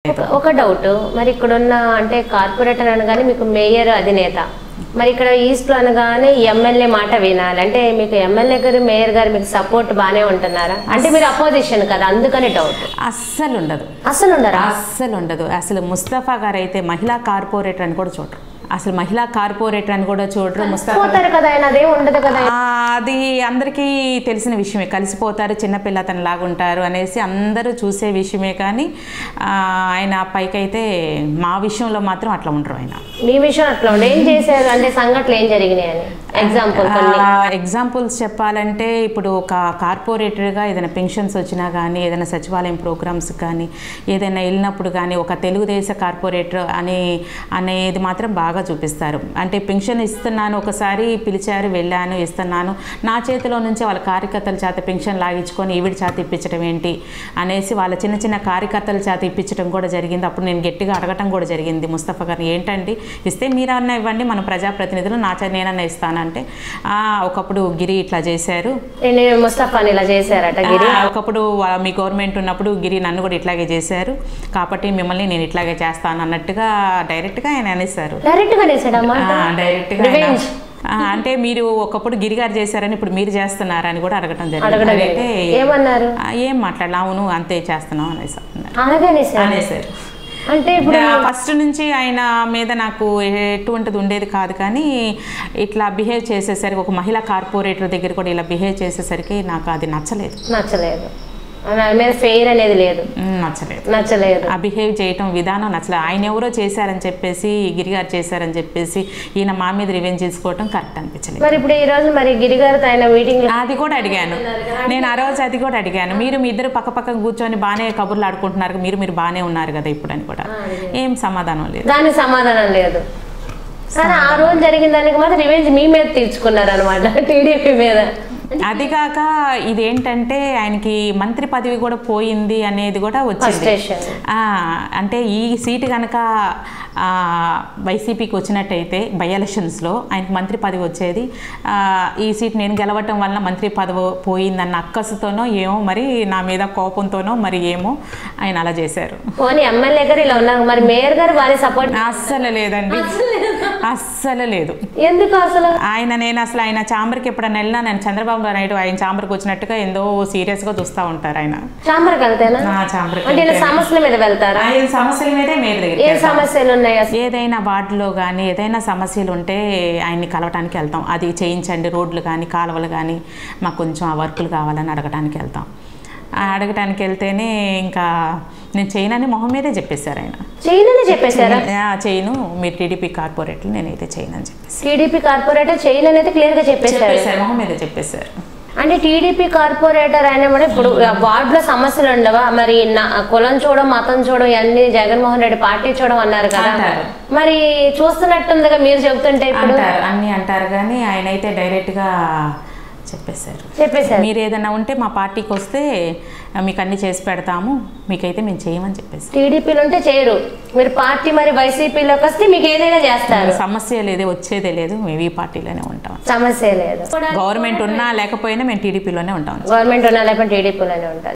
లేదు. ఒక డౌట్, మరి ఇక్కడున్న అంటే కార్పొరేటర్ అనగానే మీకు మేయర్ అధినేత, మరి ఇక్కడ ఈస్ట్ లో అనగానే ఎమ్మెల్యే మాట వినాలి అంటే మీకు ఎమ్మెల్యే గారు మేయర్ గారు మీకు సపోర్ట్ బానే ఉంటున్నారా? అంటే మీరు అపోజిషన్ కదా, అందుకని డౌట్. అస్సలు ఉండదు, అసలు ఉండరా? అస్సలు ఉండదు. అసలు ముస్తఫా గారు అయితే మహిళా కార్పొరేటర్ అని కూడా చూడరు. అసలు మహిళా కార్పొరేటర్ అని కూడా చూడరు. ముస్తఫా కదా ఆయన, అదే ఉండదు కదా. అది అందరికీ తెలిసిన విషయమే. కలిసిపోతారు, చిన్నపిల్ల అతను లాగుంటారు అనేసి అందరూ చూసే విషయమే. కానీ ఆయన పైకైతే మా విషయంలో మాత్రం అట్లా ఉండరు. ఆయన మీ విషయం అట్లా ఉండే ఏం చేశారు అంటే సంఘటనలు ఏం జరిగినాయి అని ఎగ్జాంపుల్స్ చెప్పాలంటే, ఇప్పుడు ఒక కార్పొరేటర్గా ఏదైనా పెన్షన్స్ వచ్చినా కానీ, ఏదైనా సచివాలయం ప్రోగ్రామ్స్ కానీ, ఏదైనా వెళ్ళినప్పుడు కానీ ఒక తెలుగుదేశ కార్పొరేటర్ అనేది మాత్రం బాగా చూపిస్తారు. అంటే పెన్షన్ ఇస్తున్నాను, ఒకసారి పిలిచారు, వెళ్ళాను, ఇస్తున్నాను, నా చేతిలో నుంచే వాళ్ళ కార్యకర్తల చేత పెన్షన్ లాగించుకొని ఈవిడ చేత ఇప్పించడం ఏంటి అనేసి వాళ్ళ చిన్న చిన్న కార్యకర్తల చేత ఇప్పించడం కూడా జరిగింది. అప్పుడు నేను గట్టిగా అడగటం కూడా జరిగింది ముస్తఫా గారిని, ఏంటండి ఇస్తే మీరన్నా ఇవ్వండి, మన ప్రజాప్రతినిధులు, నా చేత నేనన్నా ఇస్తానంటే ఒకప్పుడు గిరి ఇట్లా చేశారు, ముస్తఫాని ఇలా చేశారట గిరి. ఒకప్పుడు మీ గవర్నమెంట్ ఉన్నప్పుడు గిరి నన్ను కూడా ఇట్లాగే చేశారు, కాబట్టి మిమ్మల్ని నేను ఇట్లాగే చేస్తాను అన్నట్టుగా డైరెక్ట్గా ఆయన అనేసారు. డైరెక్ట్గా అంటే మీరు ఒకప్పుడు గిరిగారు చేశారని ఇప్పుడు మీరు చేస్తున్నారని కూడా అడగటం జరిగింది. అయితే ఏం మాట్లాడలా, అవును అంతే చేస్తున్నాం అనేసారు. అంటే ఇప్పుడు ఫస్ట్ నుంచి ఆయన మీద నాకు ఎటువంటిది ఉండేది కాదు, కానీ ఇట్లా బిహేవ్ చేసేసరికి, ఒక మహిళా కార్పొరేటర్ దగ్గర కూడా ఇలా బిహేవ్ చేసేసరికి నాకు అది నచ్చలేదు. మీద ఫెయిర్ అనేది లేదు, నచ్చలేదు. ఆ బిహేవ్ చేయటం విధానం నచ్చలేదు. ఆయన ఎవరో చేశారని చెప్పేసి, గిరిగారు చేశారని చెప్పేసి ఈయన మా మీద రివెంజ్ చేసుకోవటం కరెక్ట్ అనిపించలేదు. మరి ఇప్పుడు ఈ రోజు మరి గిరిగారితో ఆయన మీటింగ్ అది కూడా అడిగాను నేను, ఆ రోజు అది కూడా అడిగాను, మీరు మీ ఇద్దరు పక్క పక్కన కూర్చొని బాగానే కబుర్లు ఆడుకుంటున్నారు, మీరు బాగానే ఉన్నారు కదా ఇప్పుడు అని కూడా. ఏం సమాధానం లేదు, దానికి సమాధానం లేదు. కానీ ఆ రోజు జరిగిన దానికి మాత్రం రివెంజ్ మీ మీద తీర్చుకున్నారు అనమాట, టీడీపీ మీద. అది కాక ఇదేంటంటే ఆయనకి మంత్రి పదవి కూడా పోయింది అనేది కూడా వచ్చింది. అంటే ఈ సీటు కనుక వైసీపీకి వచ్చినట్టయితే బై ఎలక్షన్స్లో ఆయనకి మంత్రి పదవి వచ్చేది. ఈ సీట్ నేను గెలవటం వల్ల మంత్రి పదవి పోయిందన్న అక్కసుతోనో ఏమో, మరి నా మీద కోపంతోనో మరి ఏమో ఆయన అలా చేశారు. ఎమ్మెల్యే గారు ఇలా ఉన్నారు, మరి మేయర్ గారు వారి సపోర్ట్ అస్సలు లేదండి, అస్సలు లేదు. ఎందుకు అసలు? నేను అసలు ఆయన ఛాంబర్కి ఎప్పుడైనా వెళ్ళినా, నేను చంద్రబాబు నాయుడు ఆయన ఛాంబర్కి వచ్చినట్టుగా ఎంతో సీరియస్ గా చూస్తూ ఉంటారు. ఆయన ఛాంబర్కి వెళ్తేనా? సమస్యల మీద వెళ్తారా? ఆయన సమస్యల మీదే మేయర్ దగ్గర. ఏ సమస్యలు ఉన్నాయి? ఏదైనా వార్డులో కానీ ఏదైనా సమస్యలు ఉంటే ఆయన్ని కలవటానికి వెళ్తాం. అది చేయించండి, రోడ్లు కానీ కాలువలు కానీ మాకు కొంచెం ఆ వర్కులు కావాలని అడగటానికి వెళ్తాం. అడగటానికి వెళ్తేనే ఇంకా నేను చేయనని మొహం మీదే చెప్పేశారు. ఆయన చేయను, మీరు టీడీపీ కార్పొరేటర్, నేనైతే చేయను అని చెప్పేసి. టీడీపీ కార్పొరేటర్ చేయను అనేది క్లియర్ గా చెప్పేశారు, మొహం మీదే చెప్పేశారు. అంటే టీడీపీ కార్పొరేటర్ అయినా కూడా ఇప్పుడు వార్డులో సమస్యలు ఉండవా? మరి కులం చూడడం, మతం చూడడం, ఇవన్నీ జగన్మోహన్ రెడ్డి పార్టీ చూడడం అన్నారు కదా, మరి చూస్తున్నట్టుందిగా మీరు చెబుతుంటే. ఇప్పుడు అన్ని అంటారు కానీ ఆయన అయితే డైరెక్ట్ గా చెప్పేశారు. మీరు ఏదైనా ఉంటే మా పార్టీకి వస్తే మీకు అన్ని చేసి పెడతాము, మీకైతే మేము చేయమని చెప్పేసి. టీడీపీలో ఉంటే చేయరు, మీరు పార్టీ మరి వైసీపీలోకి వస్తే మీకు ఏదైనా చేస్తారు. సమస్య లేదే, వచ్చేదే లేదు, మేము ఈ పార్టీలోనే ఉంటాం. సమస్య లేదు, గవర్నమెంట్ ఉన్నా లేకపోయినా మేము టీడీపీలోనే ఉంటాం. గవర్నమెంట్ ఉన్నా లేకపోతే టీడీపీలోనే ఉంటాం.